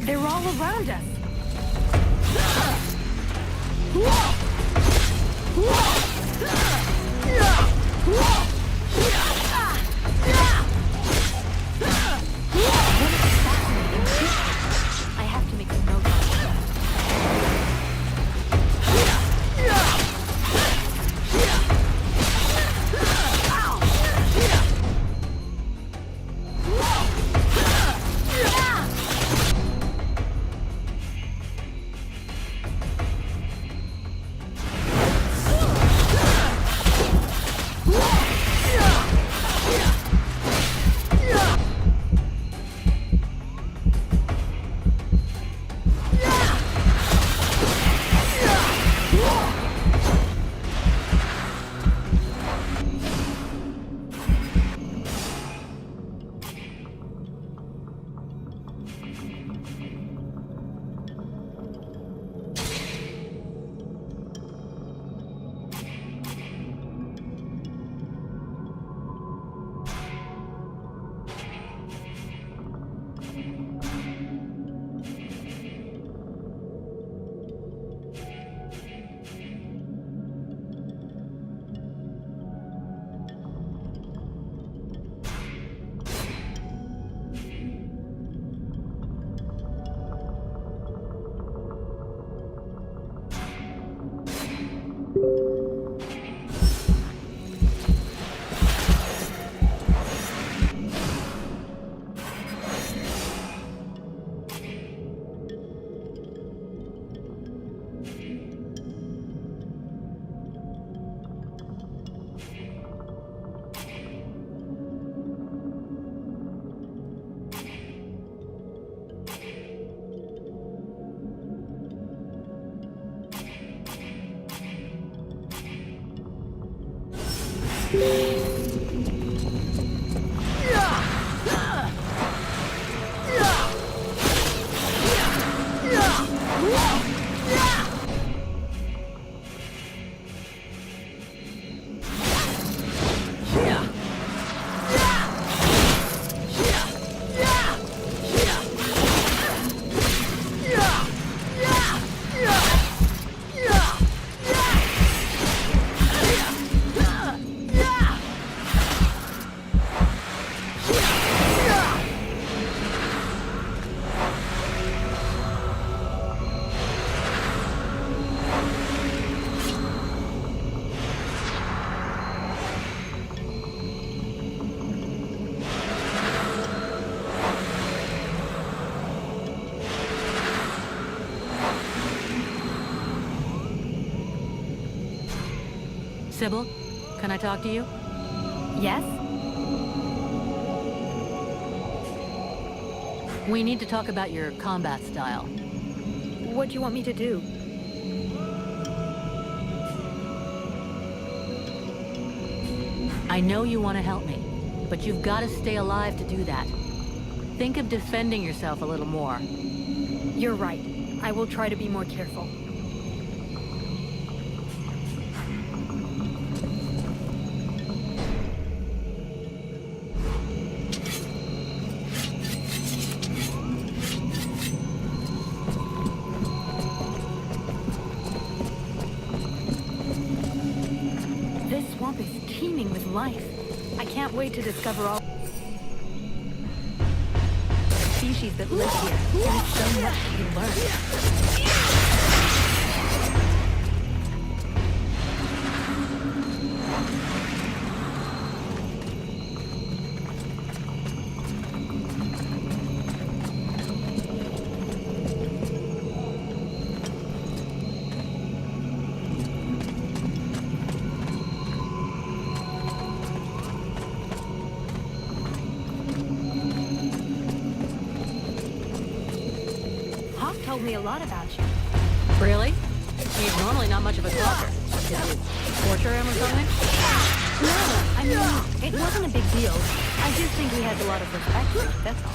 They're all around us. I have to make some notes on it. Sybil, can I talk to you? Yes? We need to talk about your combat style. What do you want me to do? I know you want to help me, but you've got to stay alive to do that. Think of defending yourself a little more. You're right. I will try to be more careful. This swamp is teeming with life. I can't wait to discover all species that live here. There's so much to learn. Told me a lot about you. Really? He's normally not much of a talker. Did you torture him or something? No, I mean, it wasn't a big deal. I just think he has a lot of respect for me, that's all.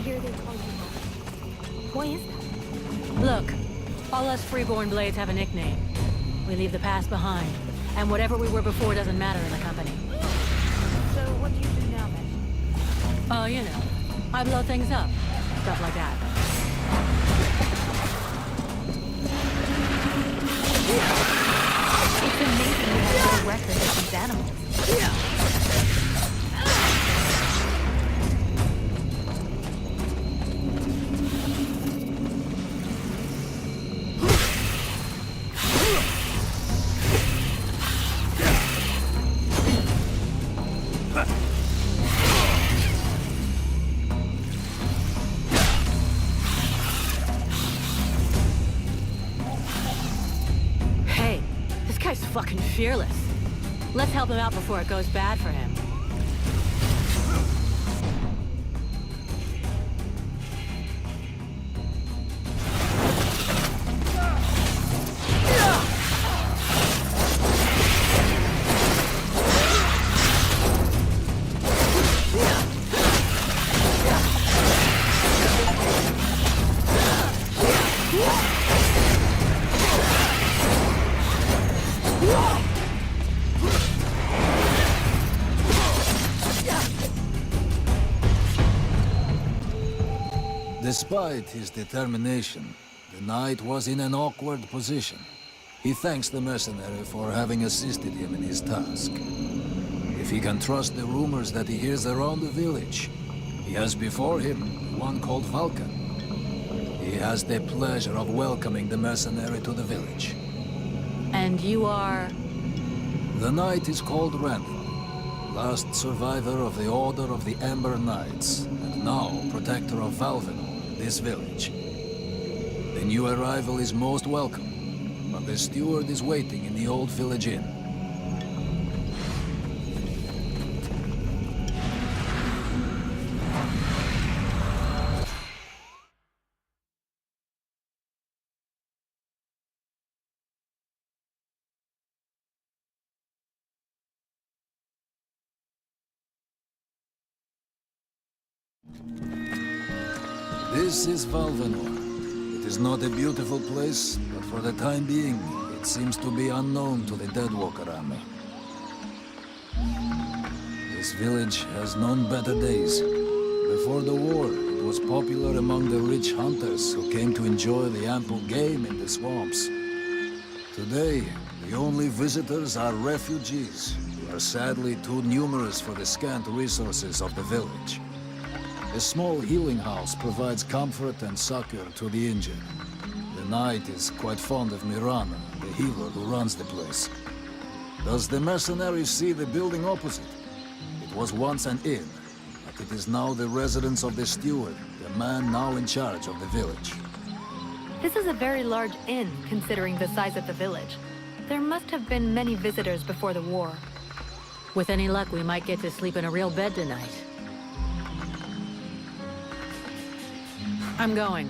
hear they call you Mom. Why is that? Look, all us freeborn blades have a nickname. We leave the past behind, and whatever we were before doesn't matter in the company. So what do you do now then? Oh, you know, I blow things up. Stuff like that. It's amazing you have no record of these animals. Hey, this guy's fucking fearless. Let's help him out before it goes bad for him. Despite his determination, the knight was in an awkward position. He thanks the mercenary for having assisted him in his task. If he can trust the rumors that he hears around the village, he has before him one called Vulcan. He has the pleasure of welcoming the mercenary to the village. And you are... The knight is called Randvel, last survivor of the Order of the Ember Knights, and now protector of Valvenor, this village. The new arrival is most welcome, but the steward is waiting in the old village inn. This is Valvenor. It is not a beautiful place, but for the time being, it seems to be unknown to the Deadwalker army. This village has known better days. Before the war, it was popular among the rich hunters who came to enjoy the ample game in the swamps. Today, the only visitors are refugees, who are sadly too numerous for the scant resources of the village. A small healing house provides comfort and succor to the injured. The knight is quite fond of Mirana, the healer who runs the place. Does the mercenary see the building opposite? It was once an inn, but it is now the residence of the steward, the man now in charge of the village. This is a very large inn, considering the size of the village. There must have been many visitors before the war. With any luck, we might get to sleep in a real bed tonight. I'm going.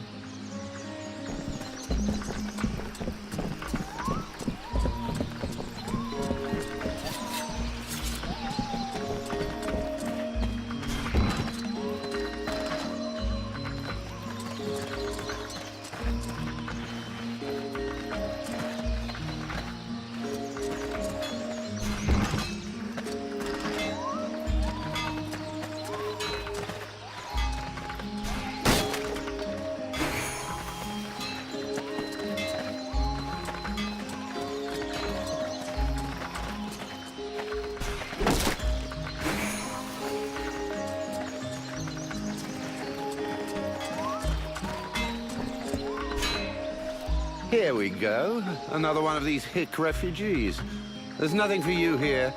Here we go. Another one of these hick refugees. There's nothing for you here.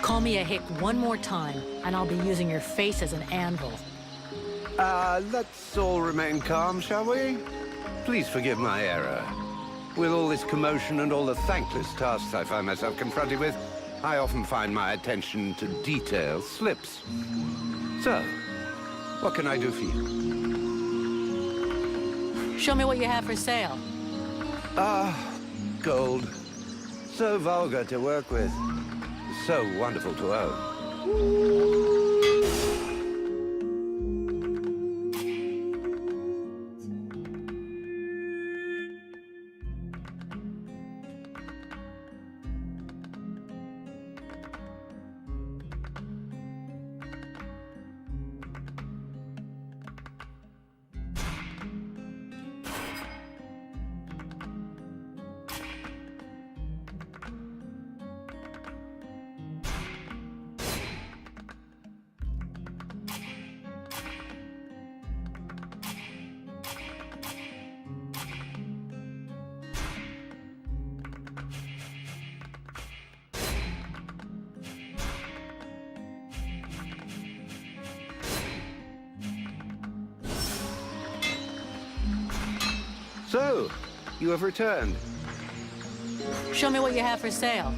Call me a hick one more time, and I'll be using your face as an anvil. Let's all remain calm, shall we? Please forgive my error. With all this commotion and all the thankless tasks I find myself confronted with, I often find my attention to detail slips. So, what can I do for you? Show me what you have for sale. Gold. So vulgar to work with. So wonderful to own. So, you have returned. Show me what you have for sale.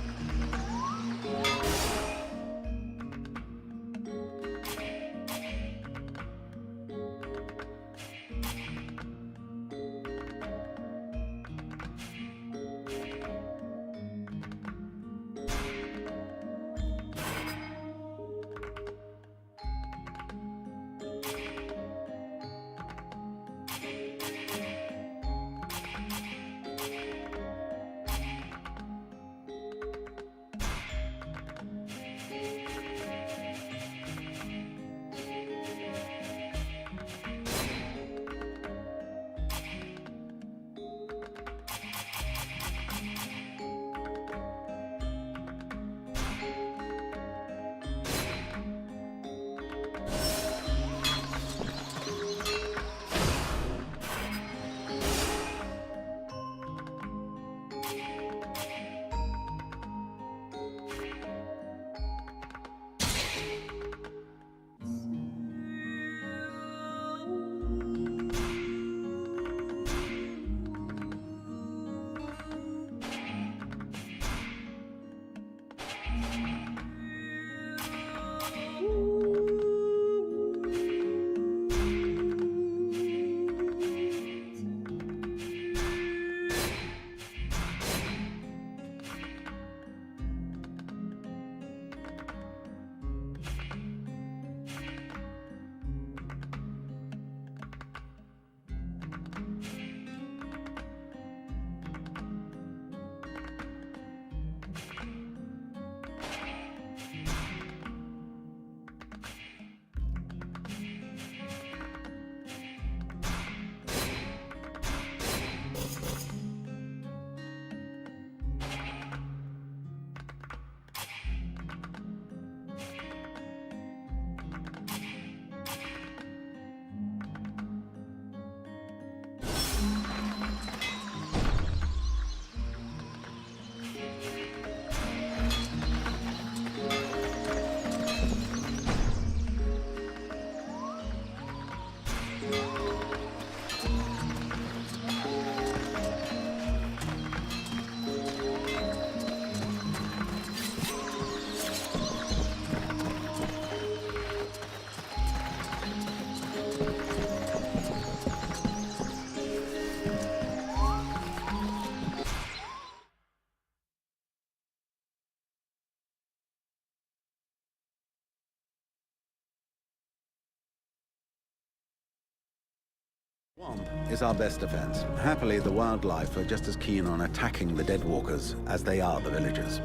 Swamp is our best defense. Happily, the wildlife are just as keen on attacking the deadwalkers as they are the villagers.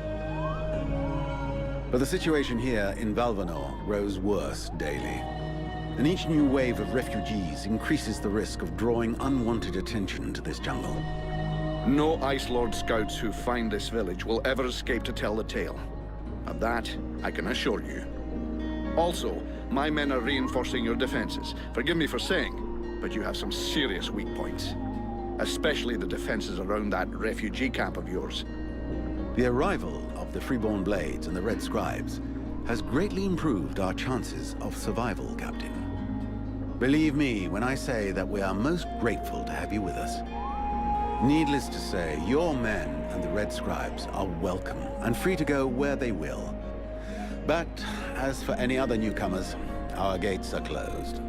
But the situation here in Valvenor grows worse daily. And each new wave of refugees increases the risk of drawing unwanted attention to this jungle. No Ice Lord scouts who find this village will ever escape to tell the tale. Of that, I can assure you. Also, my men are reinforcing your defenses. Forgive me for saying, but you have some serious weak points. Especially the defenses around that refugee camp of yours. The arrival of the Freeborn Blades and the Red Scribes has greatly improved our chances of survival, Captain. Believe me when I say that we are most grateful to have you with us. Needless to say, your men and the Red Scribes are welcome and free to go where they will. But as for any other newcomers, our gates are closed.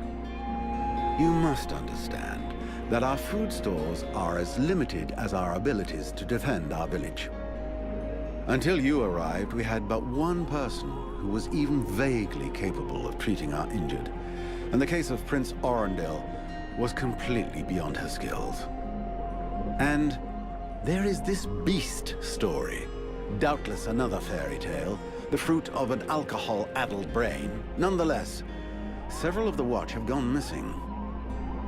You must understand that our food stores are as limited as our abilities to defend our village. Until you arrived, we had but one person who was even vaguely capable of treating our injured. And the case of Prince Orendil was completely beyond her skills. And there is this beast story. Doubtless another fairy tale, the fruit of an alcohol-addled brain. Nonetheless, several of the Watch have gone missing.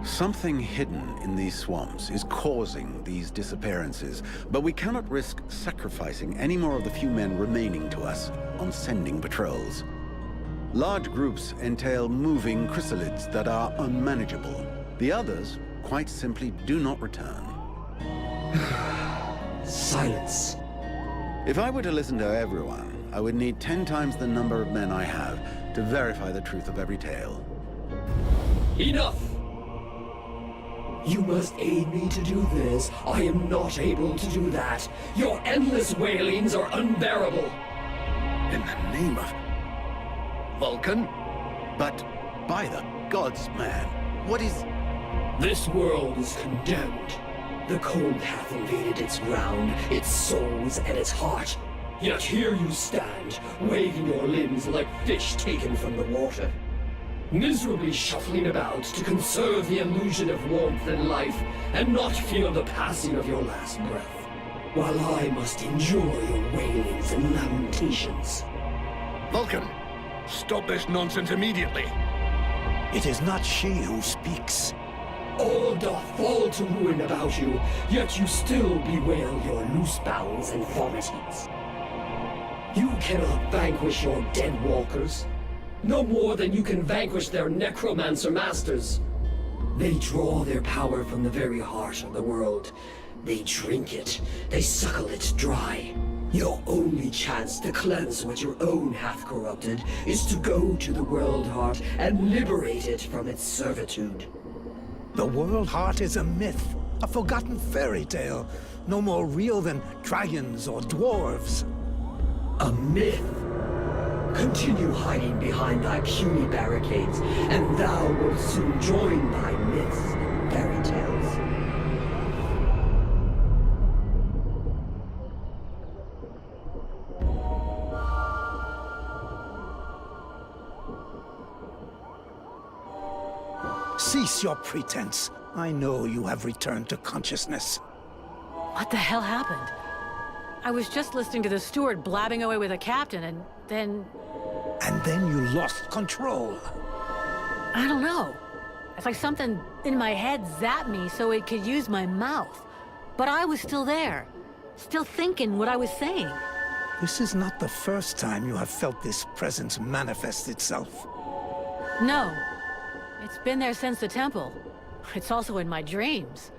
Something hidden in these swamps is causing these disappearances, but we cannot risk sacrificing any more of the few men remaining to us on sending patrols. Large groups entail moving chrysalids that are unmanageable. The others, quite simply, do not return. Silence. If I were to listen to everyone, I would need 10 times the number of men I have to verify the truth of every tale. Enough! You must aid me to do this. I am not able to do that. Your endless wailings are unbearable. In the name of... Vulcan? But by the gods, man, what is... This world is condemned. The cold hath invaded its ground, its souls, and its heart. Yet here you stand, waving your limbs like fish taken from the water. Miserably shuffling about to conserve the illusion of warmth and life, and not feel the passing of your last breath. While I must endure your wailings and lamentations. Vulcan, stop this nonsense immediately. It is not she who speaks. All doth fall to ruin about you, yet you still bewail your loose bowels and vomitings. You cannot vanquish your dead walkers, no more than you can vanquish their necromancer masters. They draw their power from the very heart of the world. They drink it, they suckle it dry. Your only chance to cleanse what your own hath corrupted is to go to the world heart and liberate it from its servitude. The World Heart is a myth, a forgotten fairy tale, no more real than dragons or dwarves. A myth? Continue hiding behind thy puny barricades, and thou wilt soon join thy myths and fairy tales. Cease your pretense. I know you have returned to consciousness. What the hell happened? I was just listening to the steward blabbing away with the captain, and then... And then you lost control. I don't know. It's like something in my head zapped me so it could use my mouth. But I was still there, still thinking what I was saying. This is not the first time you have felt this presence manifest itself. No. It's been there since the temple. It's also in my dreams,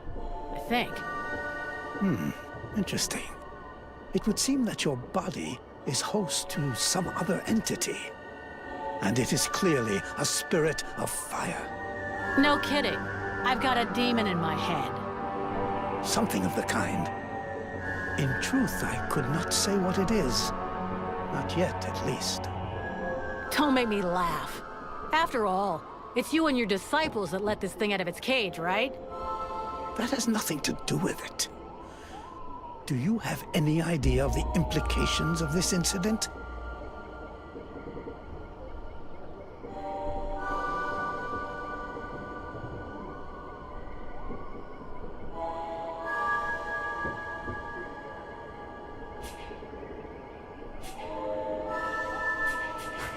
I think. Interesting. It would seem that your body is host to some other entity. And it is clearly a spirit of fire. No kidding. I've got a demon in my head. Something of the kind. In truth, I could not say what it is. Not yet, at least. Don't make me laugh. After all, it's you and your disciples that let this thing out of its cage, right? That has nothing to do with it. Do you have any idea of the implications of this incident?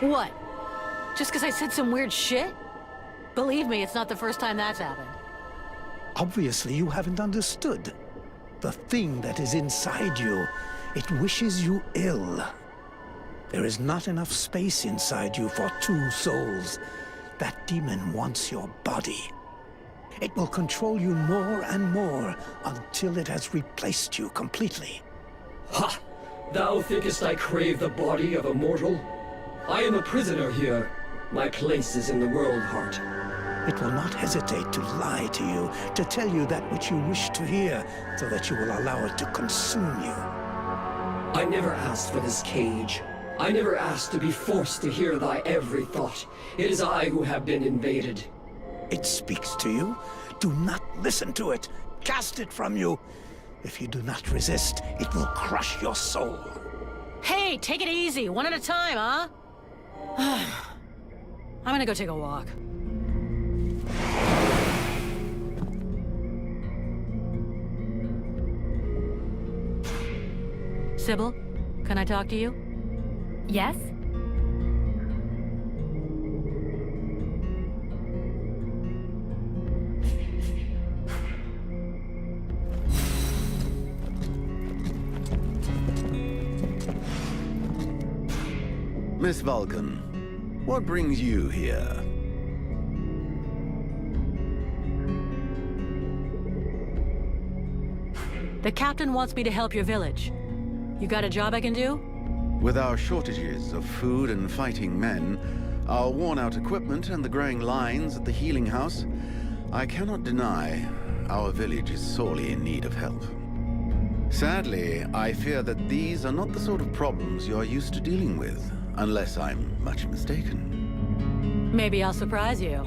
What? Just because I said some weird shit? Believe me, it's not the first time that's happened. Obviously, you haven't understood. The thing that is inside you, it wishes you ill. There is not enough space inside you for two souls. That demon wants your body. It will control you more and more until it has replaced you completely. Ha! Thou thinkest I crave the body of a mortal? I am a prisoner here. My place is in the world heart. It will not hesitate to lie to you, to tell you that which you wish to hear, so that you will allow it to consume you. I never asked for this cage. I never asked to be forced to hear thy every thought. It is I who have been invaded. It speaks to you. Do not listen to it. Cast it from you. If you do not resist, it will crush your soul. Hey, take it easy, one at a time, huh? I'm gonna go take a walk. Sybil, can I talk to you? Yes? Miss Vulcan, what brings you here? The captain wants me to help your village. You got a job I can do? With our shortages of food and fighting men, our worn-out equipment and the growing lines at the healing house, I cannot deny our village is sorely in need of help. Sadly, I fear that these are not the sort of problems you are used to dealing with, unless I'm much mistaken. Maybe I'll surprise you.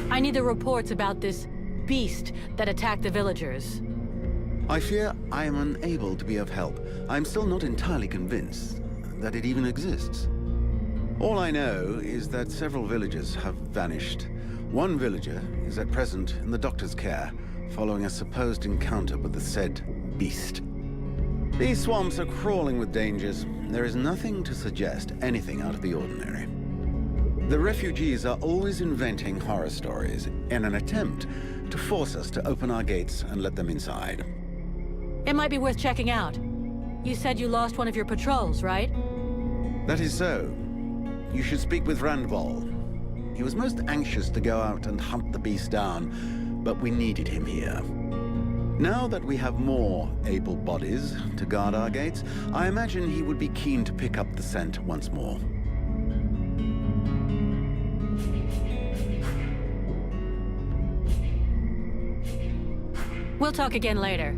I need the reports about this beast that attacked the villagers. I fear I am unable to be of help. I'm still not entirely convinced that it even exists. All I know is that several villagers have vanished. One villager is at present in the doctor's care, following a supposed encounter with the said beast. These swamps are crawling with dangers. There is nothing to suggest anything out of the ordinary. The refugees are always inventing horror stories in an attempt to force us to open our gates and let them inside. It might be worth checking out. You said you lost one of your patrols, right? That is so. You should speak with Randvel. He was most anxious to go out and hunt the beast down, but we needed him here. Now that we have more able bodies to guard our gates, I imagine he would be keen to pick up the scent once more. We'll talk again later.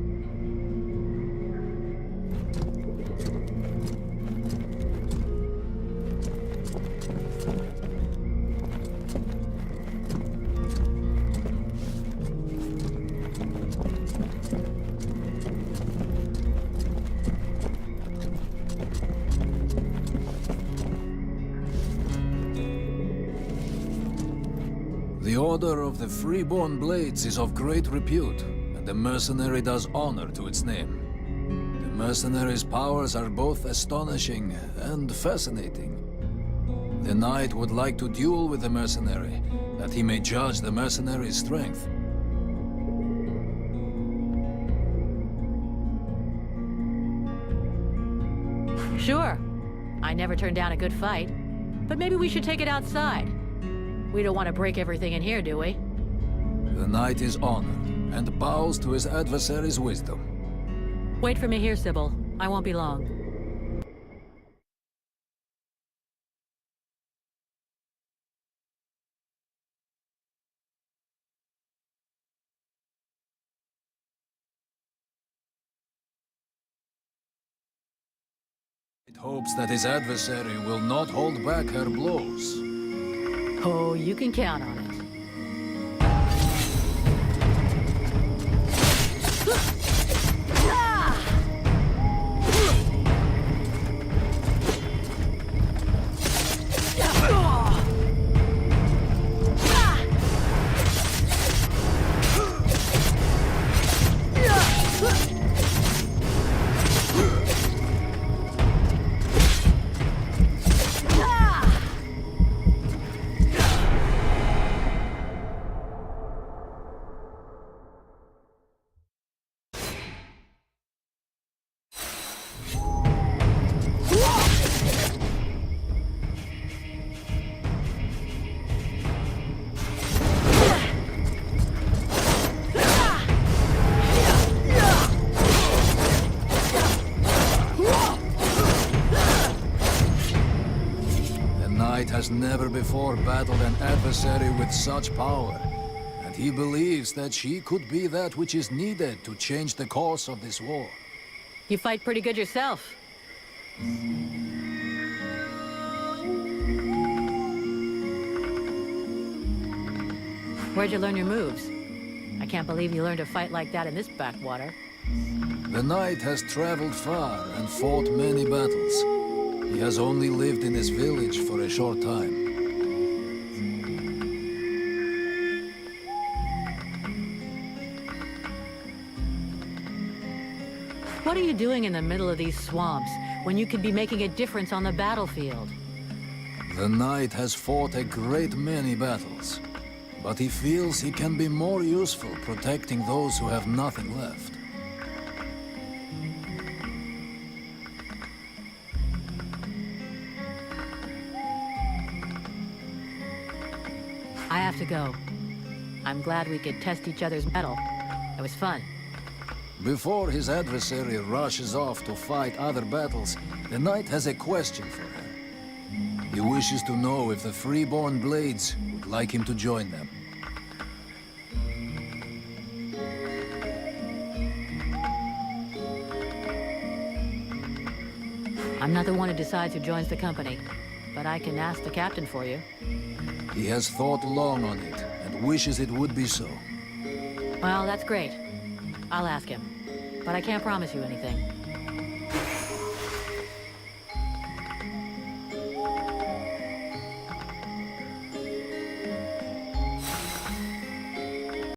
The Order of the Freeborn Blades is of great repute, and the mercenary does honor to its name. The mercenary's powers are both astonishing and fascinating. The knight would like to duel with the mercenary, that he may judge the mercenary's strength. Sure. I never turned down a good fight. But maybe we should take it outside. We don't want to break everything in here, do we? The knight is honored, and bows to his adversary's wisdom. Wait for me here, Sybil. I won't be long. It hopes that his adversary will not hold back her blows. Oh, you can count on it. Has never before battled an adversary with such power, and he believes that she could be that which is needed to change the course of this war. You fight pretty good yourself. Where'd you learn your moves? I can't believe you learned to fight like that in this backwater. The knight has traveled far and fought many battles. He has only lived in this village for a short time. What are you doing in the middle of these swamps when you could be making a difference on the battlefield? The knight has fought a great many battles, but he feels he can be more useful protecting those who have nothing left. I have to go. I'm glad we could test each other's mettle. It was fun. Before his adversary rushes off to fight other battles, the knight has a question for her. He wishes to know if the Freeborn Blades would like him to join them. I'm not the one who decides who joins the company, but I can ask the captain for you. He has thought long on it, and wishes it would be so. Well, that's great. I'll ask him. But I can't promise you anything.